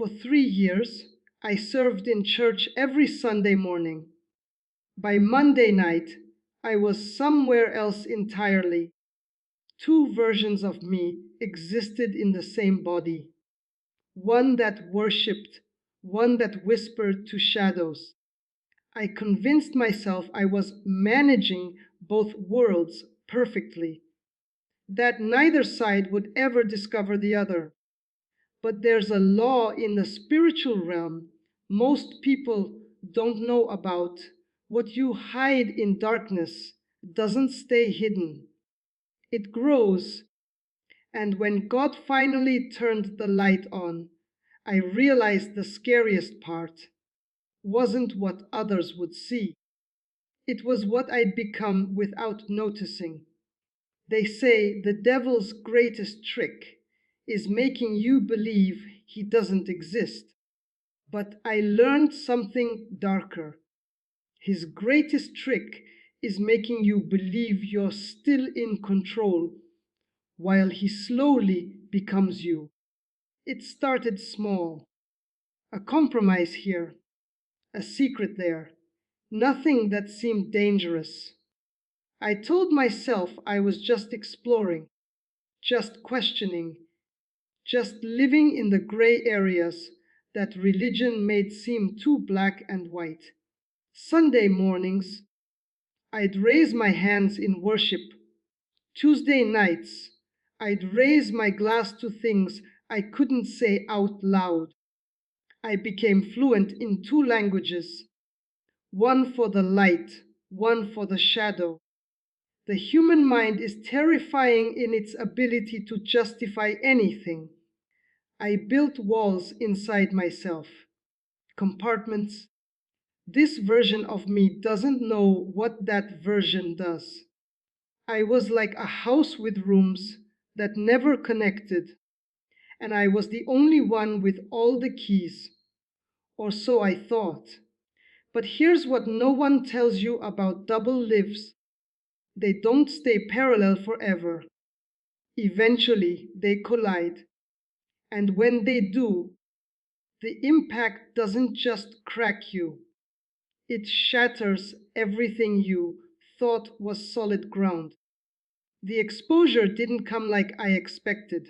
For 3 years, I served in church every Sunday morning. By Monday night, I was somewhere else entirely. Two versions of me existed in the same body. One that worshipped, one that whispered to shadows. I convinced myself I was managing both worlds perfectly, that neither side would ever discover the other. But there's a law in the spiritual realm most people don't know about. What you hide in darkness doesn't stay hidden. It grows. And when God finally turned the light on, I realized the scariest part wasn't what others would see. It was what I'd become without noticing. They say the devil's greatest trick is making you believe he doesn't exist. But I learned something darker. His greatest trick is making you believe you're still in control while he slowly becomes you. It started small. A compromise here, a secret there, nothing that seemed dangerous. I told myself I was just exploring, just questioning, just living in the gray areas that religion made seem too black and white. Sunday mornings, I'd raise my hands in worship. Tuesday nights, I'd raise my glass to things I couldn't say out loud. I became fluent in two languages, one for the light, one for the shadow. The human mind is terrifying in its ability to justify anything. I built walls inside myself, compartments. This version of me doesn't know what that version does. I was like a house with rooms that never connected, and I was the only one with all the keys, or so I thought. But here's what no one tells you about double lives. They don't stay parallel forever. Eventually, they collide. And when they do, the impact doesn't just crack you, it shatters everything you thought was solid ground. The exposure didn't come like I expected.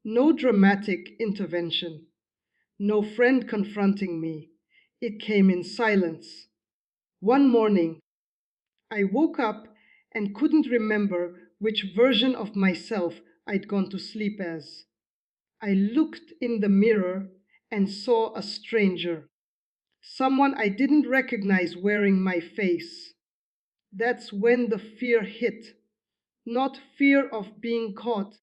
No dramatic intervention, no friend confronting me. It came in silence. One morning, I woke up and couldn't remember which version of myself I'd gone to sleep as. I looked in the mirror and saw a stranger, someone I didn't recognize wearing my face. That's when the fear hit. Not fear of being caught,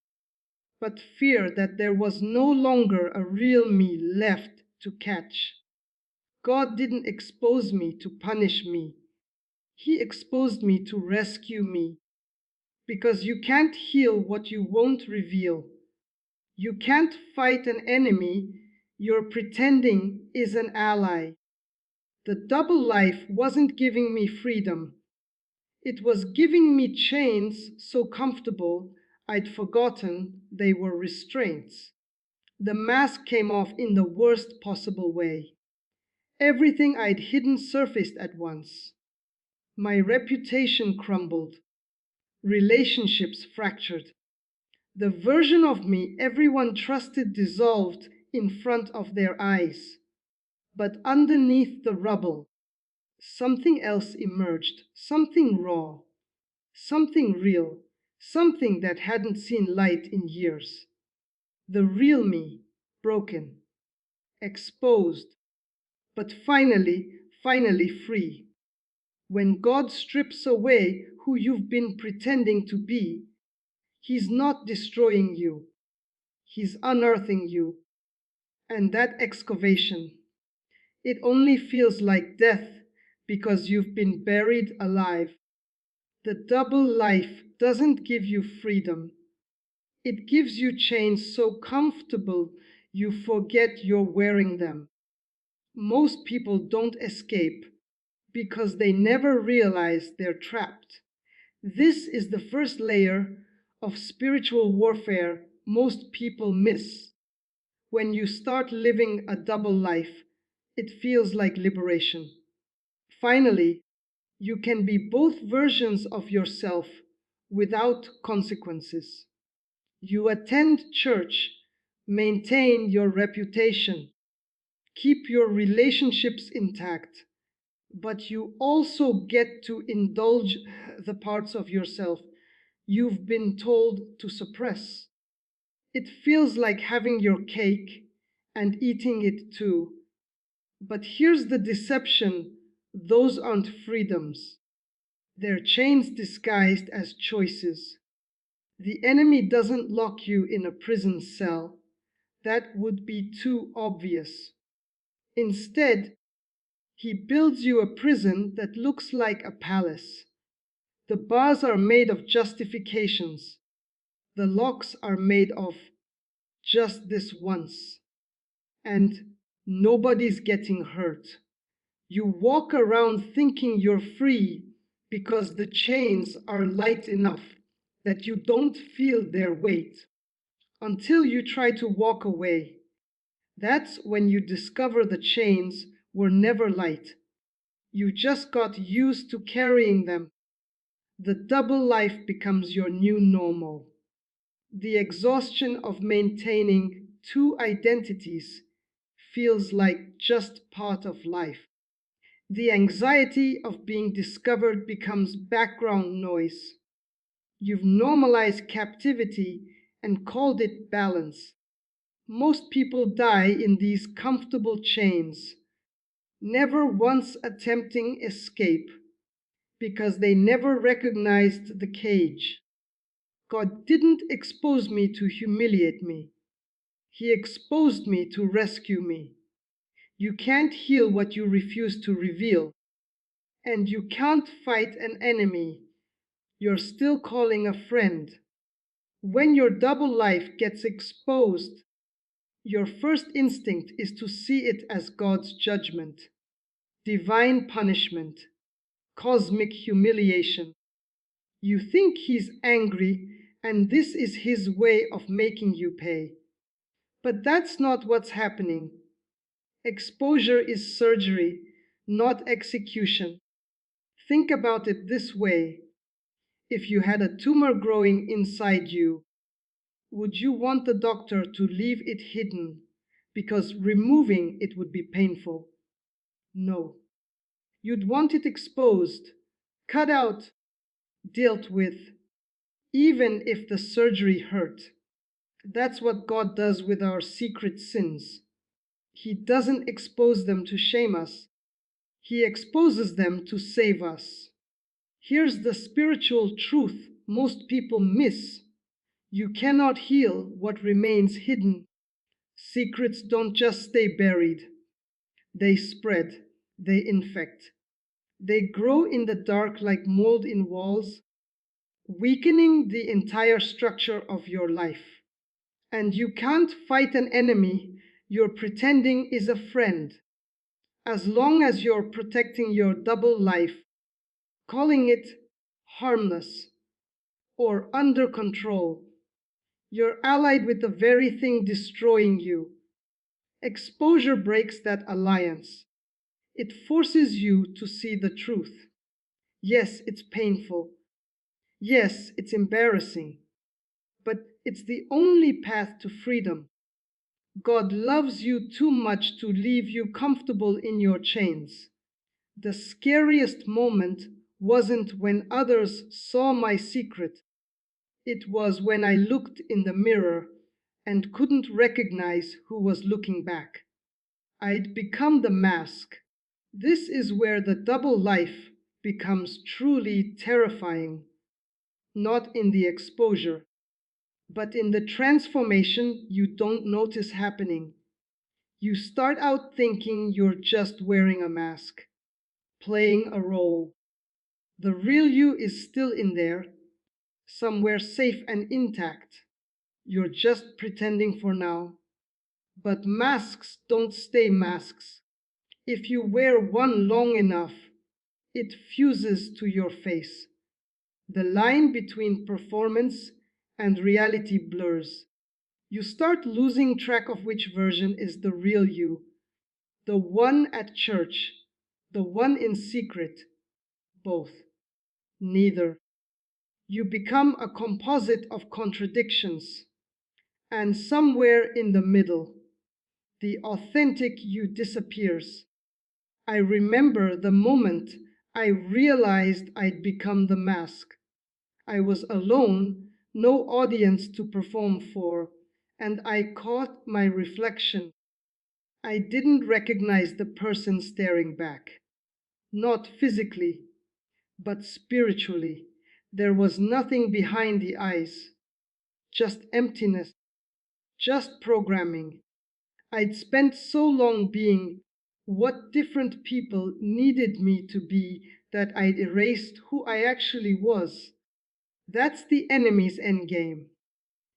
but fear that there was no longer a real me left to catch. God didn't expose me to punish me. He exposed me to rescue me. Because you can't heal what you won't reveal. You can't fight an enemy you're pretending is an ally. The double life wasn't giving me freedom. It was giving me chains so comfortable I'd forgotten they were restraints. The mask came off in the worst possible way. Everything I'd hidden surfaced at once. My reputation crumbled. Relationships fractured. The version of me everyone trusted dissolved in front of their eyes. But underneath the rubble, something else emerged, something raw, something real, something that hadn't seen light in years. The real me, broken, exposed, but finally free. When God strips away who you've been pretending to be, He's not destroying you, He's unearthing you. And that excavation, it only feels like death because you've been buried alive. The double life doesn't give you freedom. It gives you chains so comfortable you forget you're wearing them. Most people don't escape because they never realize they're trapped. This is the first layer of spiritual warfare most people miss. When you start living a double life, it feels like liberation. Finally, you can be both versions of yourself without consequences. You attend church, maintain your reputation, keep your relationships intact, but you also get to indulge the parts of yourself you've been told to suppress. It feels like having your cake and eating it too. But here's the deception: those aren't freedoms, they're chains disguised as choices. The enemy doesn't lock you in a prison cell. That would be too obvious. Instead, he builds you a prison that looks like a palace. The bars are made of justifications. The locks are made of just this once. And nobody's getting hurt. You walk around thinking you're free because the chains are light enough that you don't feel their weight. Until you try to walk away. That's when you discover the chains were never light. You just got used to carrying them. The double life becomes your new normal. The exhaustion of maintaining two identities feels like just part of life. The anxiety of being discovered becomes background noise. You've normalized captivity and called it balance. Most people die in these comfortable chains, never once attempting escape, because they never recognized the cage. God didn't expose me to humiliate me. He exposed me to rescue me. You can't heal what you refuse to reveal, and you can't fight an enemy you're still calling a friend. When your double life gets exposed, your first instinct is to see it as God's judgment, divine punishment, cosmic humiliation. You think He's angry, and this is His way of making you pay. But that's not what's happening. Exposure is surgery, not execution. Think about it this way: if you had a tumor growing inside you, would you want the doctor to leave it hidden because removing it would be painful? No. You'd want it exposed, cut out, dealt with, even if the surgery hurt. That's what God does with our secret sins. He doesn't expose them to shame us. He exposes them to save us. Here's the spiritual truth most people miss: you cannot heal what remains hidden. Secrets don't just stay buried. They spread, they infect. They grow in the dark like mold in walls, weakening the entire structure of your life. And you can't fight an enemy you're pretending is a friend. As long as you're protecting your double life, calling it harmless or under control, you're allied with the very thing destroying you. Exposure breaks that alliance. It forces you to see the truth. Yes, it's painful. Yes, it's embarrassing. But it's the only path to freedom. God loves you too much to leave you comfortable in your chains. The scariest moment wasn't when others saw my secret. It was when I looked in the mirror and couldn't recognize who was looking back. I'd become the mask. This is where the double life becomes truly terrifying, not in the exposure, but in the transformation you don't notice happening. You start out thinking you're just wearing a mask, playing a role. The real you is still in there, somewhere safe and intact. You're just pretending for now. But masks don't stay masks. If you wear one long enough, it fuses to your face. The line between performance and reality blurs. You start losing track of which version is the real you, the one at church, the one in secret, both, neither. You become a composite of contradictions, and somewhere in the middle, the authentic you disappears. I remember the moment I realized I'd become the mask. I was alone, no audience to perform for, and I caught my reflection. I didn't recognize the person staring back. Not physically, but spiritually. There was nothing behind the eyes, just emptiness, just programming. I'd spent so long being what different people needed me to be that I'd erased who I actually was. That's the enemy's endgame.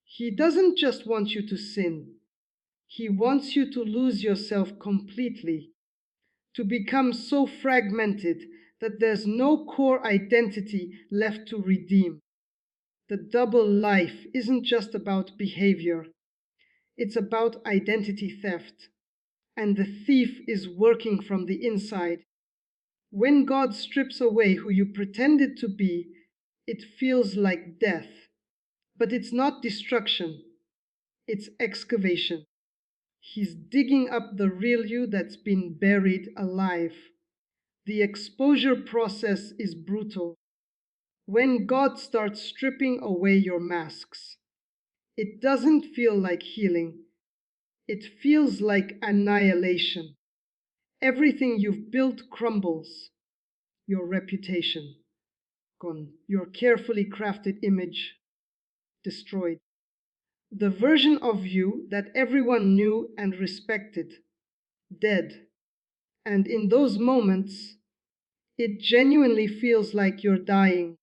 He doesn't just want you to sin. He wants you to lose yourself completely, to become so fragmented that there's no core identity left to redeem. The double life isn't just about behavior, it's about identity theft. And the thief is working from the inside. When God strips away who you pretended to be, it feels like death. But it's not destruction, it's excavation. He's digging up the real you that's been buried alive. The exposure process is brutal. When God starts stripping away your masks, it doesn't feel like healing. It feels like annihilation. Everything you've built crumbles. Your reputation gone. Your carefully crafted image destroyed. The version of you that everyone knew and respected dead. And in those moments, it genuinely feels like you're dying,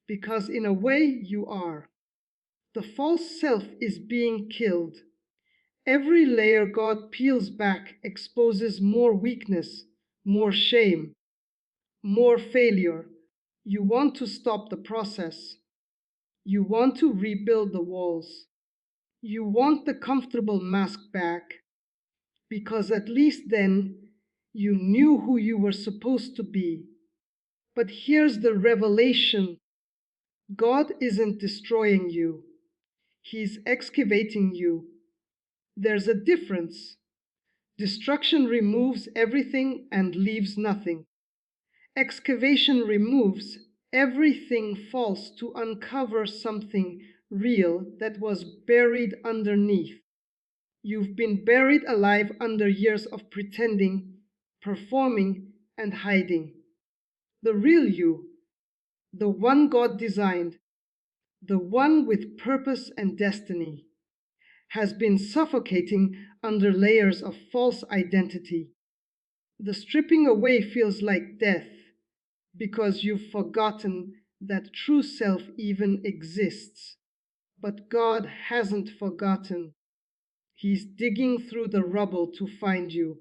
because in a way you are. The false self is being killed. Every layer God peels back exposes more weakness, more shame, more failure. You want to stop the process. You want to rebuild the walls. You want the comfortable mask back, because at least then you knew who you were supposed to be. But here's the revelation: God isn't destroying you, He's excavating you. There's a difference. Destruction removes everything and leaves nothing. Excavation removes everything false to uncover something real that was buried underneath. You've been buried alive under years of pretending, performing, and hiding. The real you, the one God designed, the one with purpose and destiny, has been suffocating under layers of false identity. The stripping away feels like death because you've forgotten that true self even exists. But God hasn't forgotten. He's digging through the rubble to find you.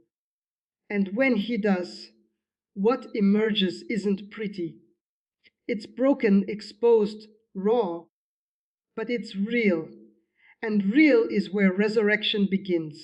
And when He does, what emerges isn't pretty. It's broken, exposed, raw, but it's real. And real is where resurrection begins.